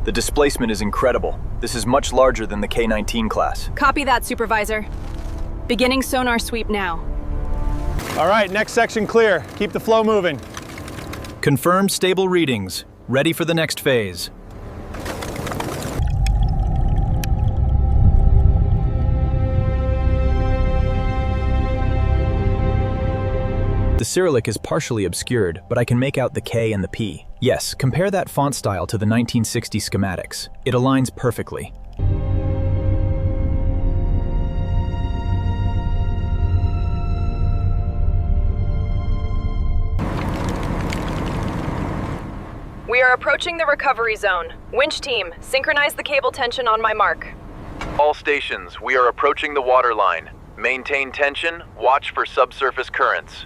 The displacement is incredible. This is much larger than the K-19 class. Copy that, Supervisor. Beginning sonar sweep now. All right, next section clear. Keep the flow moving. Confirmed stable readings. Ready for the next phase. The Cyrillic is partially obscured, but I can make out the K and the P. Yes, compare that font style to the 1960 schematics. It aligns perfectly. We are approaching the recovery zone. Winch team, synchronize the cable tension on my mark. All stations, we are approaching the waterline. Maintain tension, watch for subsurface currents.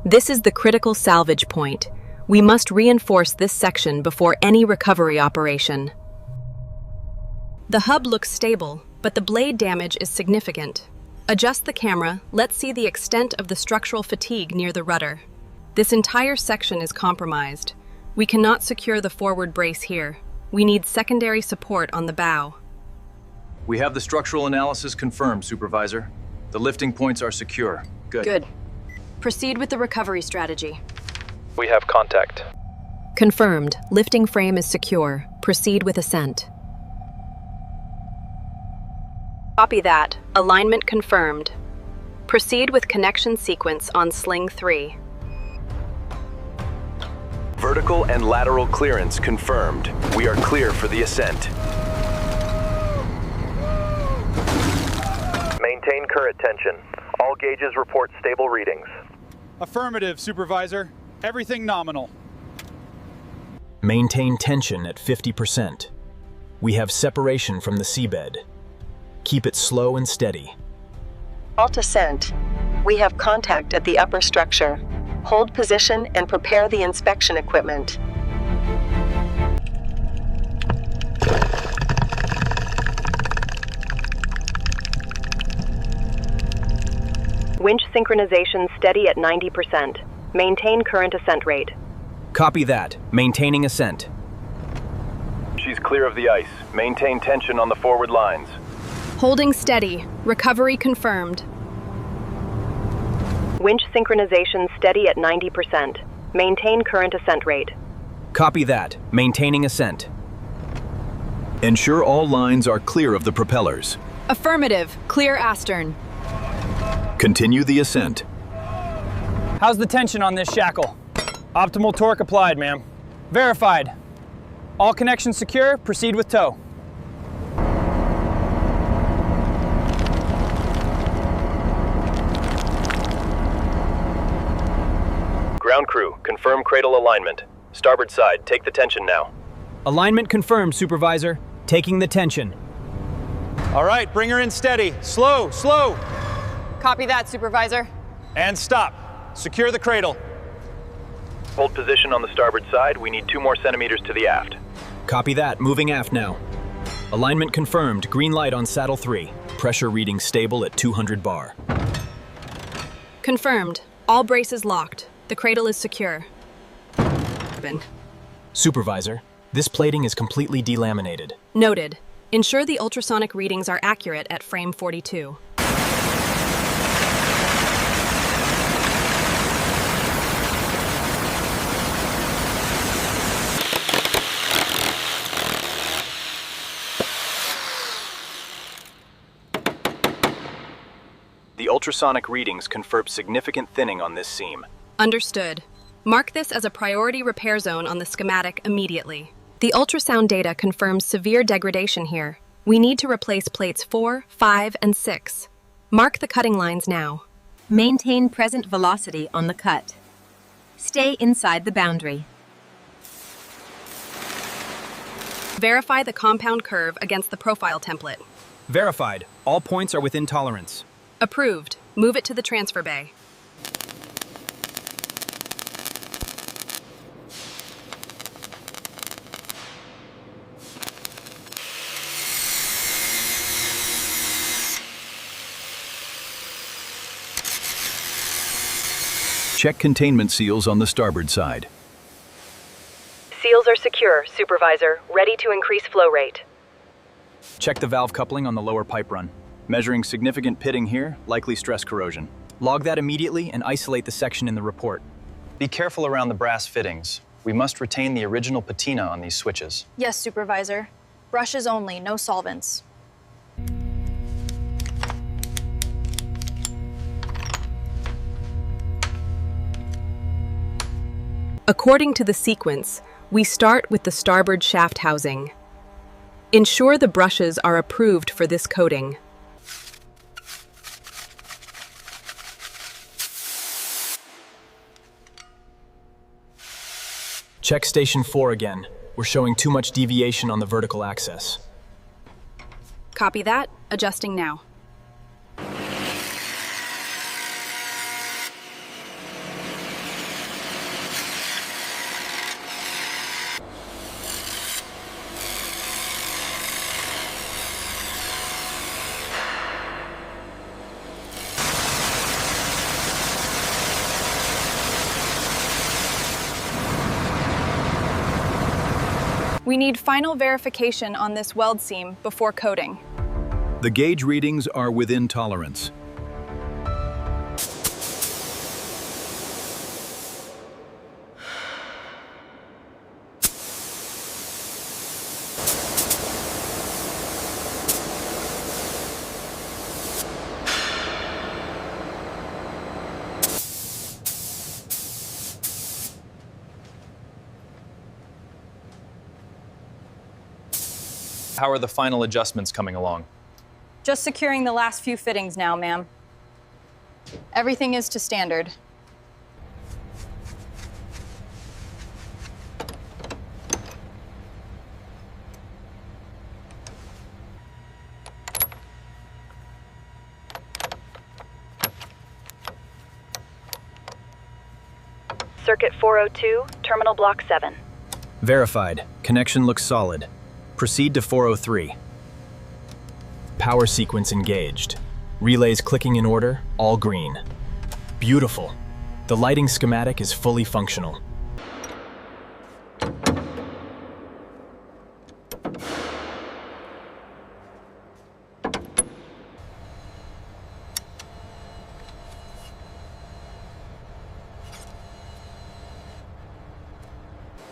This is the critical salvage point. We must reinforce this section before any recovery operation. The hub looks stable, but the blade damage is significant. Adjust the camera, let's see the extent of the structural fatigue near the rudder. This entire section is compromised. We cannot secure the forward brace here. We need secondary support on the bow. We have the structural analysis confirmed, Supervisor. The lifting points are secure. Good. Proceed with the recovery strategy. We have contact. Confirmed. Lifting frame is secure. Proceed with ascent. Copy that. Alignment confirmed. Proceed with connection sequence on Sling 3. Vertical and lateral clearance confirmed. We are clear for the ascent. Maintain current tension. All gauges report stable readings. Affirmative, Supervisor. Everything nominal. Maintain tension at 50%. We have separation from the seabed. Keep it slow and steady. Alt ascent. We have contact at the upper structure. Hold position and prepare the inspection equipment. Winch synchronization steady at 90%. Maintain current ascent rate. Copy that. Maintaining ascent. She's clear of the ice. Maintain tension on the forward lines. Holding steady. Recovery confirmed. Winch synchronization steady at 90%. Maintain current ascent rate. Copy that. Maintaining ascent. Ensure all lines are clear of the propellers. Affirmative. Clear astern. Continue the ascent. How's the tension on this shackle? Optimal torque applied, ma'am. Verified. All connections secure. Proceed with tow. Ground crew, confirm cradle alignment. Starboard side, take the tension now. Alignment confirmed, Supervisor. Taking the tension. All right, bring her in steady. Slow, slow. Copy that, Supervisor. And stop. Secure the cradle. Hold position on the starboard side. We need 2 more centimeters to the aft. Copy that. Moving aft now. Alignment confirmed. Green light on saddle 3. Pressure reading stable at 200 bar. Confirmed. All braces locked. The cradle is secure. Supervisor, this plating is completely delaminated. Noted. Ensure the ultrasonic readings are accurate at frame 42. The ultrasonic readings confirm significant thinning on this seam. Understood. Mark this as a priority repair zone on the schematic immediately. The ultrasound data confirms severe degradation here. We need to replace plates 4, 5, and 6. Mark the cutting lines now. Maintain present velocity on the cut. Stay inside the boundary. Verify the compound curve against the profile template. Verified. All points are within tolerance. Approved. Move it to the transfer bay. Check containment seals on the starboard side. Seals Seals are secure, Supervisor. Ready to increase flow rate. Check the valve coupling on the lower pipe run. Measuring significant pitting here, likely stress corrosion. Log that immediately and isolate the section in the report. Be careful around the brass fittings. We must retain the original patina on these switches. Yes, Supervisor. Brushes only, no solvents. According to the sequence, we start with the starboard shaft housing. Ensure the brushes are approved for this coating. Check Station 4 again. We're showing too much deviation on the vertical axis. Copy that. Adjusting now. We need final verification on this weld seam before coating. The gauge readings are within tolerance. How are the final adjustments coming along? Just securing the last few fittings now, ma'am. Everything is to standard. Circuit 402, Terminal Block 7. Verified. Connection looks solid. Proceed to 403. Power sequence engaged. Relays clicking in order, all green. Beautiful. The lighting schematic is fully functional.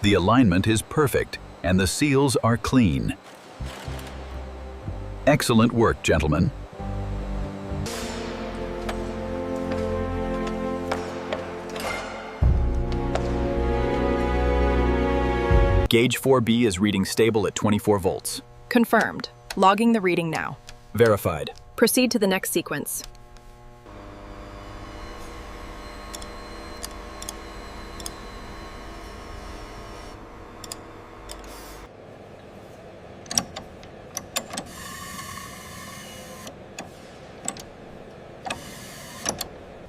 The alignment is perfect, and the seals are clean. Excellent work, gentlemen. Gauge 4B is reading stable at 24 volts. Confirmed. Logging the reading now. Verified. Proceed to the next sequence.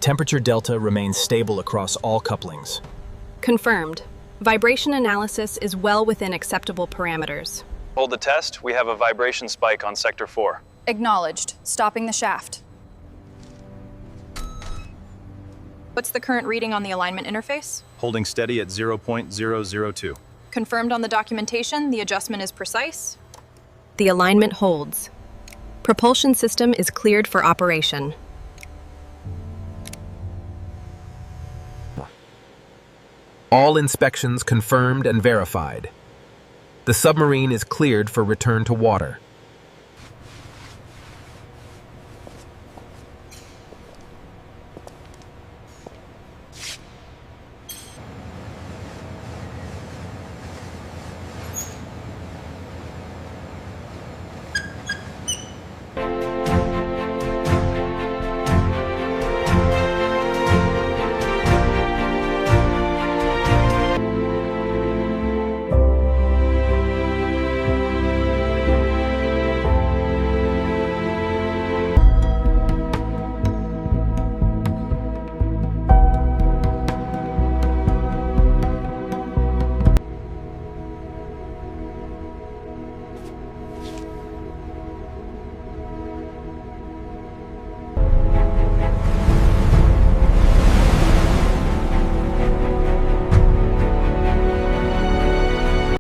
Temperature delta remains stable across all couplings. Confirmed. Vibration analysis is well within acceptable parameters. Hold the test. We have a vibration spike on Sector 4. Acknowledged. Stopping the shaft. What's the current reading on the alignment interface? Holding steady at 0.002. Confirmed on the documentation, the adjustment is precise. The alignment holds. Propulsion system is cleared for operation. All inspections confirmed and verified. The submarine is cleared for return to water.